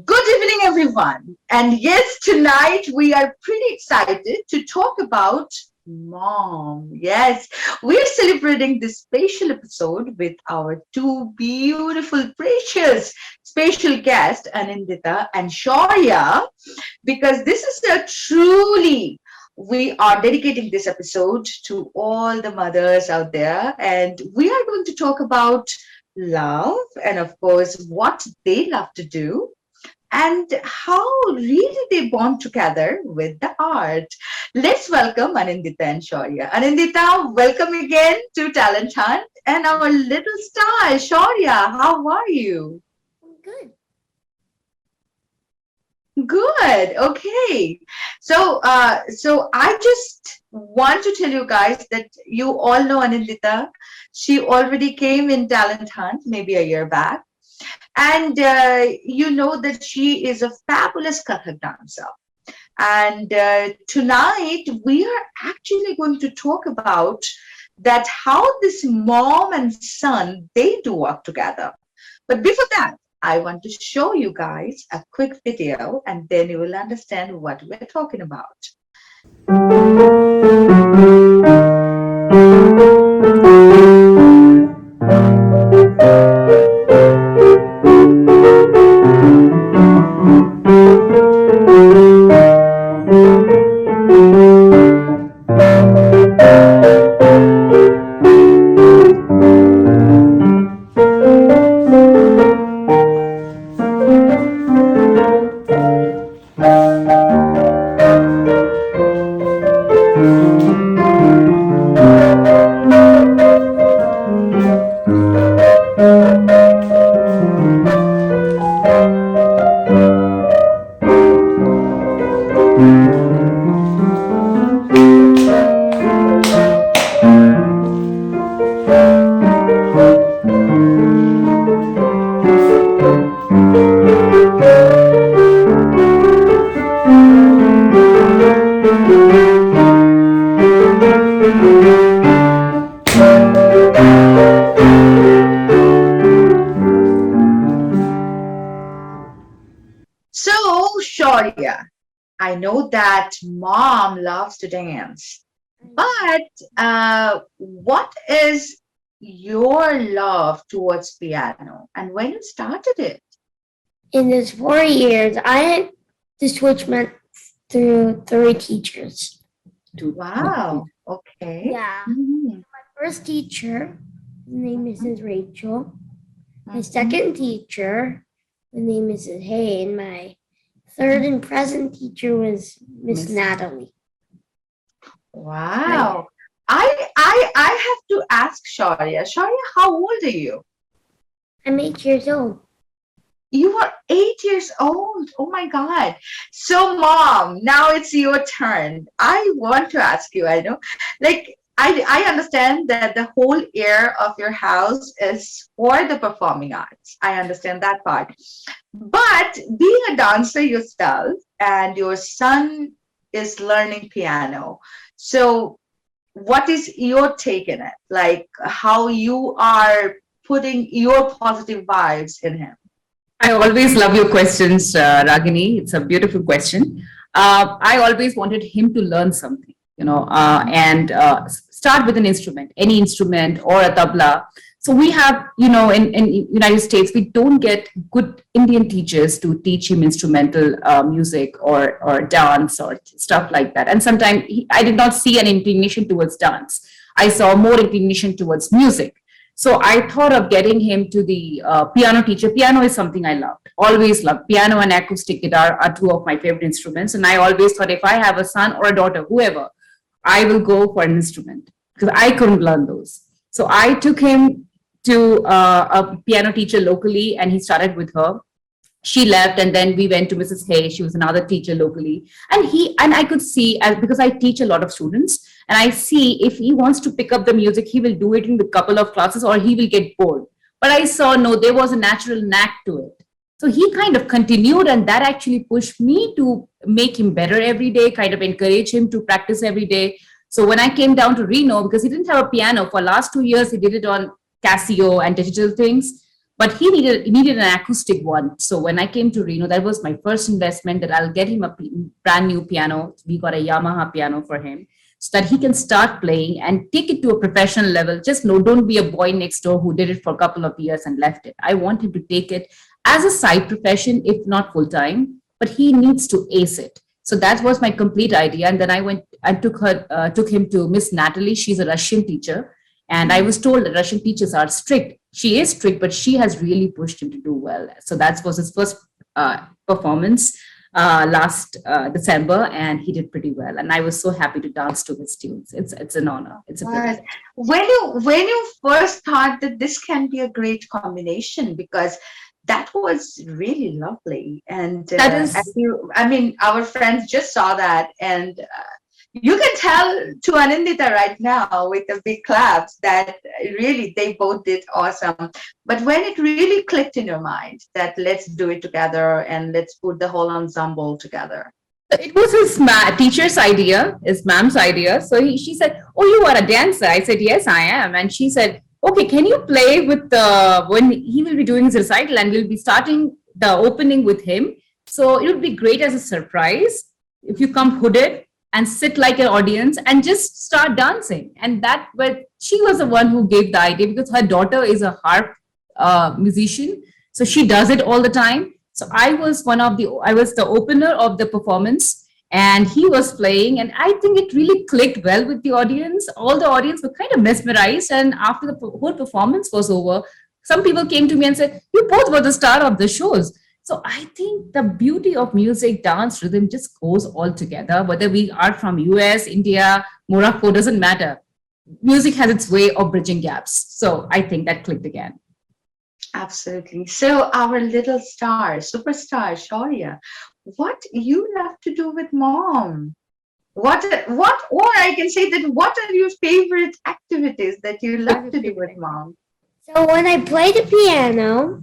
Good evening, everyone. And yes, tonight we are pretty excited to talk about mom. Yes, we are celebrating this special episode with our two beautiful, precious, special guests, Anindita and Shaurya, because this is a truly we are dedicating this episode to all the mothers out there, and we are going to talk about love and, of course, what they love to do and how really they bond together with the art. Let's welcome Anindita and Shaurya. Anindita, welcome again to Talent Hunt and our little star, Shaurya. How are you? I'm good. Good. Okay. So I just want to tell you guys that you all know Anindita. She already came in Talent Hunt maybe a year back. And you know that she is a fabulous Kathak dancer. And tonight we are actually going to talk about that how this mom and son they do work together. But before that, I want to show you guys a quick video, and then you will understand what we're talking about. So, Shaurya, I know that mom loves to dance, but what is your love towards piano and when you started it? In this 4 years, I had to switch through 3 teachers. Wow, okay. Yeah. Mhm, My first teacher, his name is mhm, Mrs. Rachel. My mhm. second teacher, his name is Mrs. Hay. And my third and present teacher was Miss Miss. Natalie. Hi. Wow. I have to ask Shaurya. Shaurya, how old are you? I'm 8 years old. You are 8 years old. Oh my God. So, mom, now it's your turn. I want to ask you, I know, like, I understand that the whole air of your house is for the performing arts. I understand that part. But being a dancer yourself and your son is learning piano. So, what is your take in it? Like, how you are putting your positive vibes in him? I always love your questions, Ragini. It's a beautiful question. I always wanted him to learn something, and start with an instrument, any instrument or a tabla. So we have, in United States, we don't get good Indian teachers to teach him instrumental music or dance or stuff like that. And sometimes I did not see an inclination towards dance. I saw more inclination towards music. So I thought of getting him to the piano teacher. Piano is something I loved, always loved. Piano and acoustic guitar are two of my favorite instruments. And I always thought if I have a son or a daughter, whoever, I will go for an instrument because I couldn't learn those. So I took him to a piano teacher locally and he started with her. She left and then we went to Mrs. Hay. She was another teacher locally. And I could see, as because I teach a lot of students, and I see if he wants to pick up the music, he will do it in a couple of classes or he will get bored. But I saw no, there was a natural knack to it. So he kind of continued, and that actually pushed me to make him better every day, kind of encourage him to practice every day. So when I came down to Reno, because he didn't have a piano for last 2 years, he did it on Casio and digital things. but he needed an acoustic one. So when I came to Reno, that was my first investment, that I'll get him a brand new piano. We got a Yamaha piano for him, so that he can start playing and take it to a professional level. Just no, don't be a boy next door who did it for a couple of years and left it. I want him to take it as a side profession, if not full time, but he needs to ace it. So that was my complete idea. And then I went and took him to Miss Natalie. She's a Russian teacher. And I was told that Russian teachers are strict. She is strict, but she has really pushed him to do well. So that was his first performance last December, and he did pretty well. And I was so happy to dance to his tunes. It's an honor. It's a privilege. When you first thought that this can be a great combination, because that was really lovely, and That is our friends just saw that, and you can tell to Anindita right now with the big claps that really they both did awesome. But when it really clicked in your mind that let's do it together and let's put the whole ensemble together. It was his teacher's idea, his mom's idea. So she said, "Oh, you are a dancer?" I said, "Yes, I am." And she said, "Okay, can you play with when he will be doing his recital, and we'll be starting the opening with him. So it would be great as a surprise if you come hooded and sit like an audience and just start dancing." And that, but she was the one who gave the idea, because her daughter is a harp musician, so she does it all the time. So I was the opener of the performance, and he was playing, and I think it really clicked well with the audience. All the audience were kind of mesmerized, and after the whole performance was over, some people came to me and said, "You both were the star of the shows." So I think the beauty of music, dance, rhythm just goes all together. Whether we are from US, India, Morocco, doesn't matter. Music has its way of bridging gaps. So I think that clicked again. Absolutely. So our little star, superstar, Shaurya, what you love to do with mom? What, or I can say that what are your favorite activities that you love to do with mom? So when I play the piano,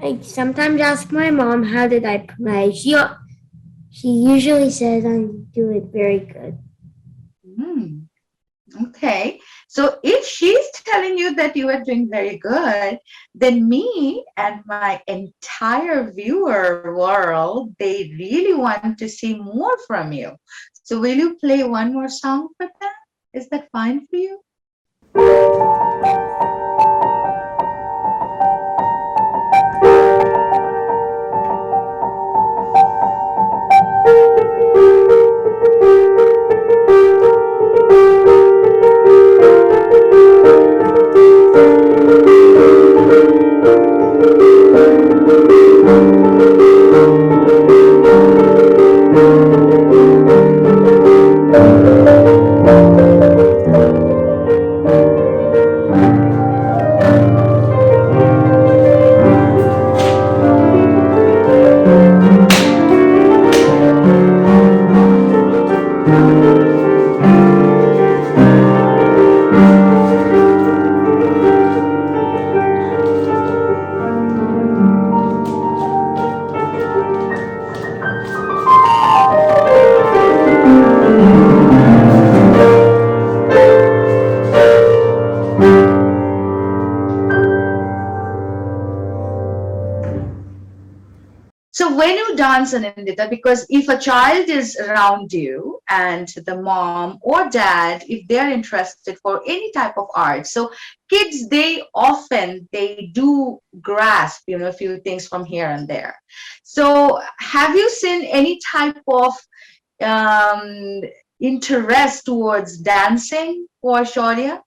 I sometimes ask my mom, how did I play? She usually says I do it very good. Okay. So if she's telling you that you are doing very good, then me and my entire viewer world, they really want to see more from you. So will you play one more song for them? Is that fine for you? So when you dance, Anindita, because if a child is around you and the mom or dad, if they're interested for any type of art, so kids, they do grasp, a few things from here and there. So have you seen any type of interest towards dancing for Shaurya?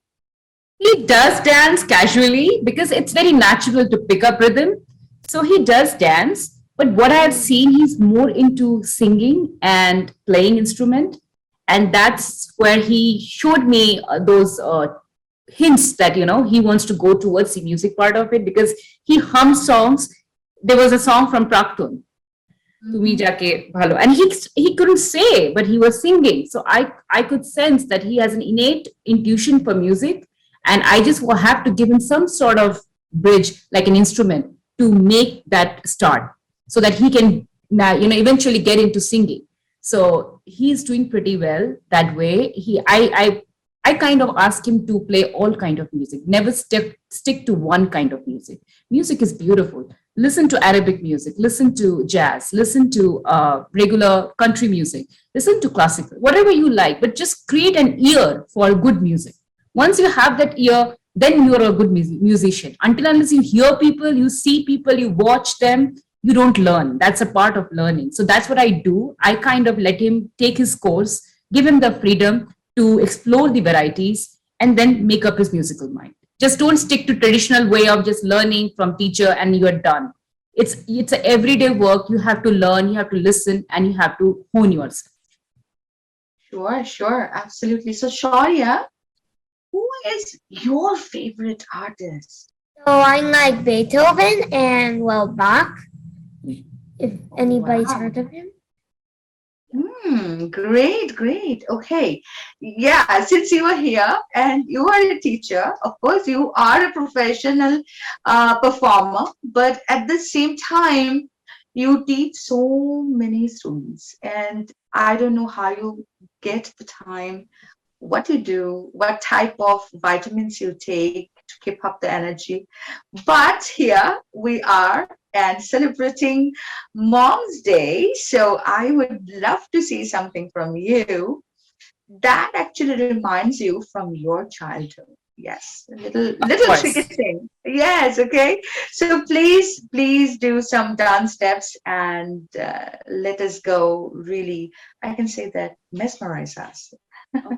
He does dance casually because it's very natural to pick up rhythm. So he does dance. But what I have seen, he's more into singing and playing instrument. And that's where he showed me those hints that, he wants to go towards the music part of it, because he hums songs. There was a song from Praktun, Tumi Jaake Bhalo, and he couldn't say, but he was singing. So I could sense that he has an innate intuition for music. And I just will have to give him some sort of bridge, like an instrument, to make that start, so that he can, eventually get into singing. So he's doing pretty well that way. I kind of ask him to play all kind of music, never stick to one kind of music, Music is beautiful. Listen to Arabic music, listen to jazz, listen to regular country music, listen to classical, whatever you like, but just create an ear for good music. Once you have that ear, then you're a good musician. Until unless you hear people, you see people, you watch them, you don't learn. That's a part of learning. So that's what I do. I kind of let him take his course, give him the freedom to explore the varieties, and then make up his musical mind. Just don't stick to traditional way of just learning from teacher and you're done. It's a everyday work. You have to learn, you have to listen, and you have to hone yourself. Sure, sure, absolutely. So, Shaurya, who is your favorite artist? So I like Beethoven and well Bach. If Oh, anybody's wow. heard of him. Great, great. Okay. Yeah, since you are here and you are a teacher, of course, you are a professional performer, but at the same time, you teach so many students, and I don't know how you get the time, what you do, what type of vitamins you take to keep up the energy. But here we are and celebrating Mom's Day. So I would love to see something from you that actually reminds you from your childhood. Yes, a Of little tricky course. thing. Yes, okay. So please do some dance steps and let us go. Really, I can say that mesmerize us. Okay.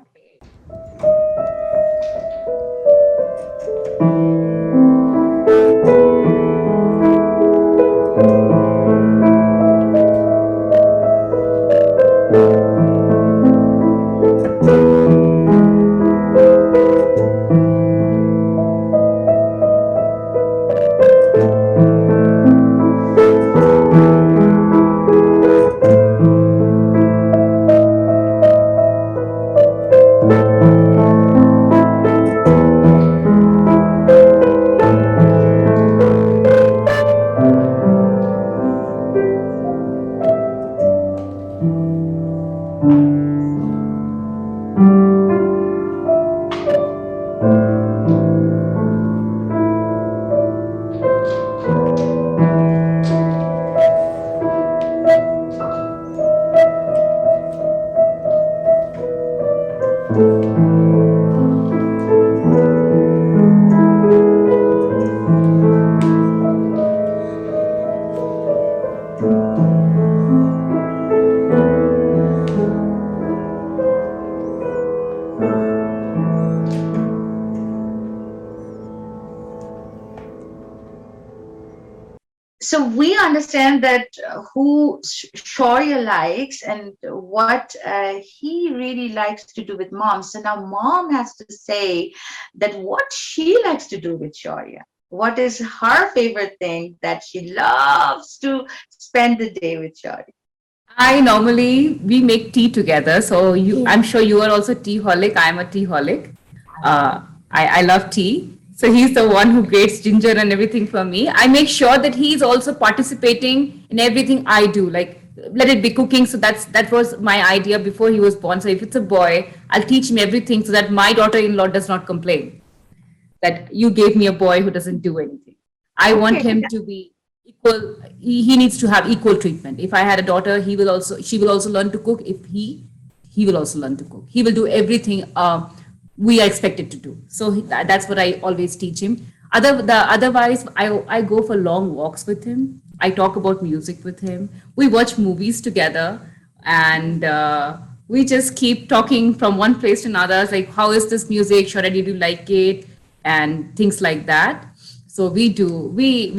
So we understand that who Shaurya likes and what he really likes to do with mom. So now mom has to say that what she likes to do with Shaurya. What is her favorite thing that she loves to spend the day with Shaurya? I normally we make tea together. So I'm Yeah. sure you are also tea holic. I'm a tea holic. I love tea. So he's the one who grates ginger and everything for me. I make sure that he's also participating in everything I do. Like let it be cooking. So that was my idea before he was born. So if it's a boy, I'll teach him everything so that my daughter-in-law does not complain that you gave me a boy who doesn't do anything. I want Okay. him to be equal. He needs to have equal treatment. If I had a daughter, she will also learn to cook. If he will also learn to cook. He will do everything we are expected to do. So that's what I always teach him. Otherwise, I go for long walks with him. I talk about music with him. We watch movies together, and we just keep talking from one place to another. It's like, how is this music? Should did you like it? And things like that. So we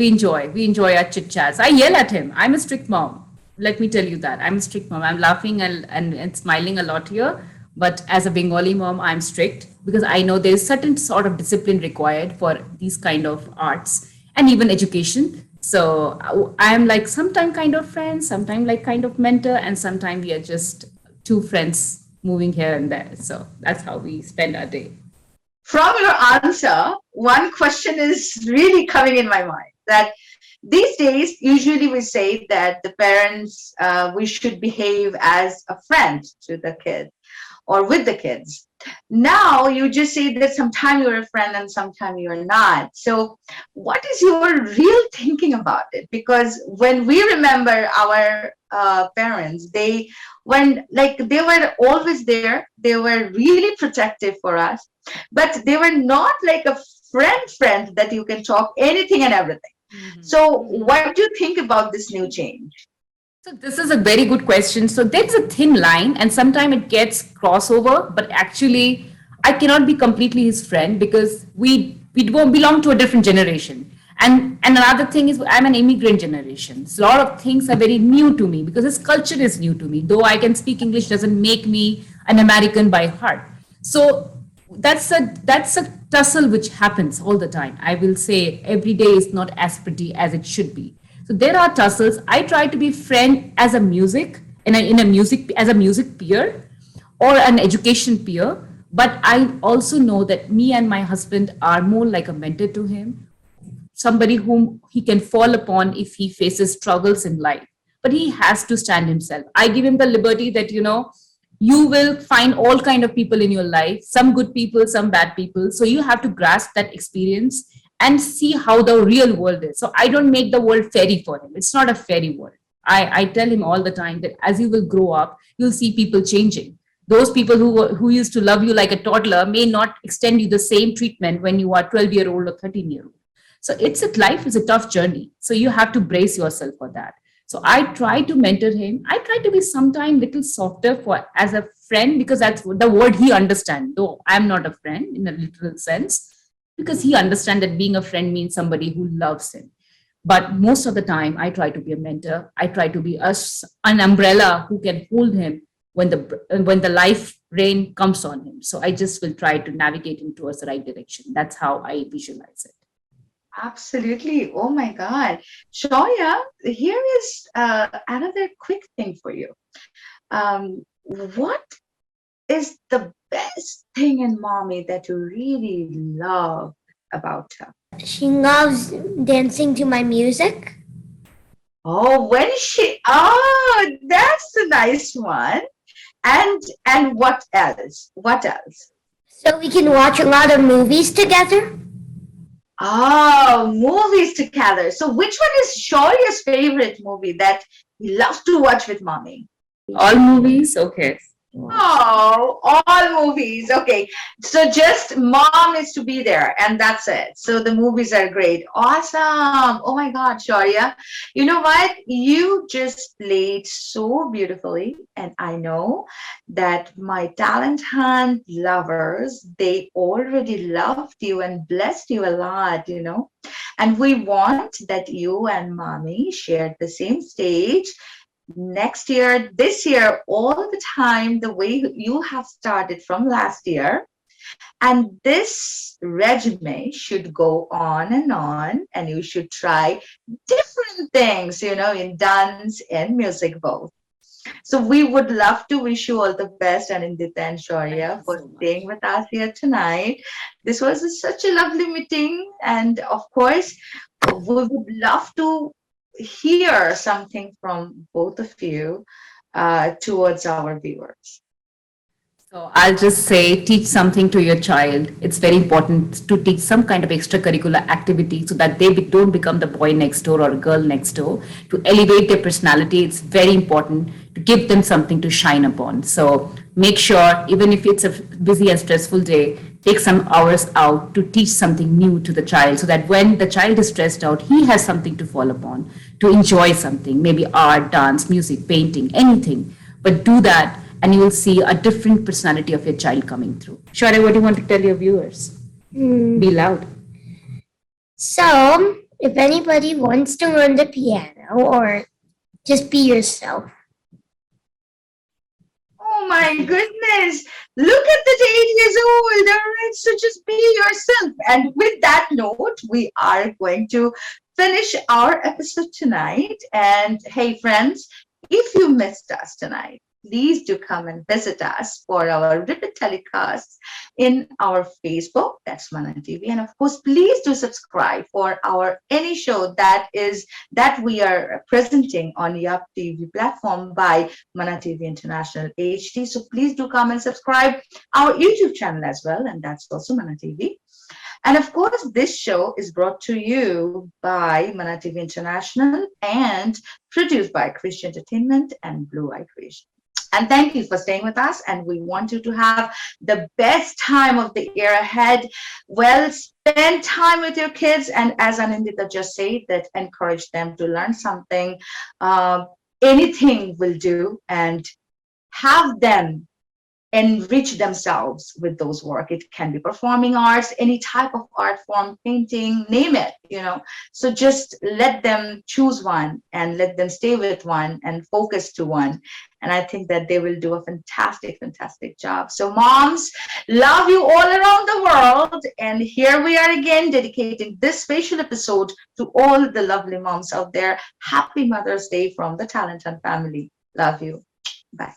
enjoy our chit chats. I yell at him. I'm a strict mom. Let me tell you that I'm a strict mom. I'm laughing and smiling a lot here, but as a Bengali mom, I'm strict because I know there's certain sort of discipline required for these kind of arts and even education. So I am like sometime kind of friend, sometime like kind of mentor, and sometime we are just two friends moving here and there. So that's how we spend our day. From your answer, one question is really coming in my mind that these days, usually we say that the parents, we should behave as a friend to the kid, or with the kids. Now you just say that sometime you're a friend and sometime you're not. So what is your real thinking about it? Because when we remember our parents, they were always there, they were really protective for us, but they were not like a friend that you can talk anything and everything. So what do you think about this new change? So this is a very good question. So there's a thin line, and sometimes it gets crossover. But actually, I cannot be completely his friend because we don't belong to a different generation. And another thing is I'm an immigrant generation. So a lot of things are very new to me because his culture is new to me. Though I can speak English, doesn't make me an American by heart. So that's a tussle which happens all the time. I will say every day is not as pretty as it should be. So there are tussles. I try to be friend as a music in a music as a music peer or an education peer. But I also know that me and my husband are more like a mentor to him, somebody whom he can fall upon if he faces struggles in life. But he has to stand himself. I give him the liberty that, you will find all kind of people in your life, some good people, some bad people. So you have to grasp that experience and see how the real world is. So I don't make the world fairy for him. It's not a fairy world. I tell him all the time that as you will grow up, you'll see people changing. Those people who used to love you like a toddler may not extend you the same treatment when you are 12-year-old or 13-year-old. So life is a tough journey. So you have to brace yourself for that. So I try to mentor him. I try to be sometimes little softer as a friend because that's the word he understands. Though I'm not a friend in a literal sense, because he understands that being a friend means somebody who loves him. But most of the time, I try to be a mentor. I try to be an umbrella who can hold him when the life rain comes on him. So I just will try to navigate him towards the right direction. That's how I visualize it. Absolutely. Oh my God. Shoya, here is another quick thing for you. What is the best thing in mommy that you really love about her? She loves dancing to my music. Oh, that's a nice one. And what else? What else? So we can watch a lot of movies together. Oh, movies together. So which one is Shauya's favorite movie that he loves to watch with mommy? All movies? Okay. Oh, all movies. Okay. So just mom is to be there and that's it. So the movies are great. Awesome. Oh my God, Shaurya. You know what? You just played so beautifully. And I know that my talent hunt lovers, they already loved you and blessed you a lot, And we want that you and mommy shared the same stage next year, this year, all the time, the way you have started from last year. And this resume should go on, and you should try different things, in dance and music both. So we would love to wish you all the best, Anindita and Shaurya, for staying with us here tonight. This was such a lovely meeting. And of course, we would love to hear something from both of you towards our viewers. So I'll just say, teach something to your child. It's very important to teach some kind of extracurricular activity so that they don't become the boy next door or girl next door. To elevate their personality, it's very important to give them something to shine upon. So make sure, even if it's a busy and stressful day, take some hours out to teach something new to the child so that when the child is stressed out, he has something to fall upon, to enjoy something, maybe art, dance, music, painting, anything. But do that and you will see a different personality of your child coming through. Shaurya, what do you want to tell your viewers? Be loud. So, if anybody wants to learn the piano or just be yourself. Oh my goodness. Look at the 8 years old. All right, so just be yourself. And with that note, we are going to finish our episode tonight. And hey, friends, if you missed us tonight, please do come and visit us for our repeat telecasts in our Facebook, that's Mana TV. And of course, please do subscribe for our any show that we are presenting on Yup TV platform by Mana TV International HD. So please do come and subscribe our YouTube channel as well, and that's also Mana TV. And of course, this show is brought to you by Mana TV International and produced by Christian Entertainment and Blue Eye Creation. And thank you for staying with us. And we want you to have the best time of the year ahead. Well, spend time with your kids. And as Anindita just said, that encourage them to learn something. Anything will do, and have them enrich themselves with those work. It can be performing arts, any type of art form, painting, name it, So just let them choose one and let them stay with one and focus to one. And I think that they will do a fantastic, fantastic job. So moms, love you all around the world. And here we are again dedicating this special episode to all the lovely moms out there. Happy Mother's Day from the Talent and family. Love you. Bye.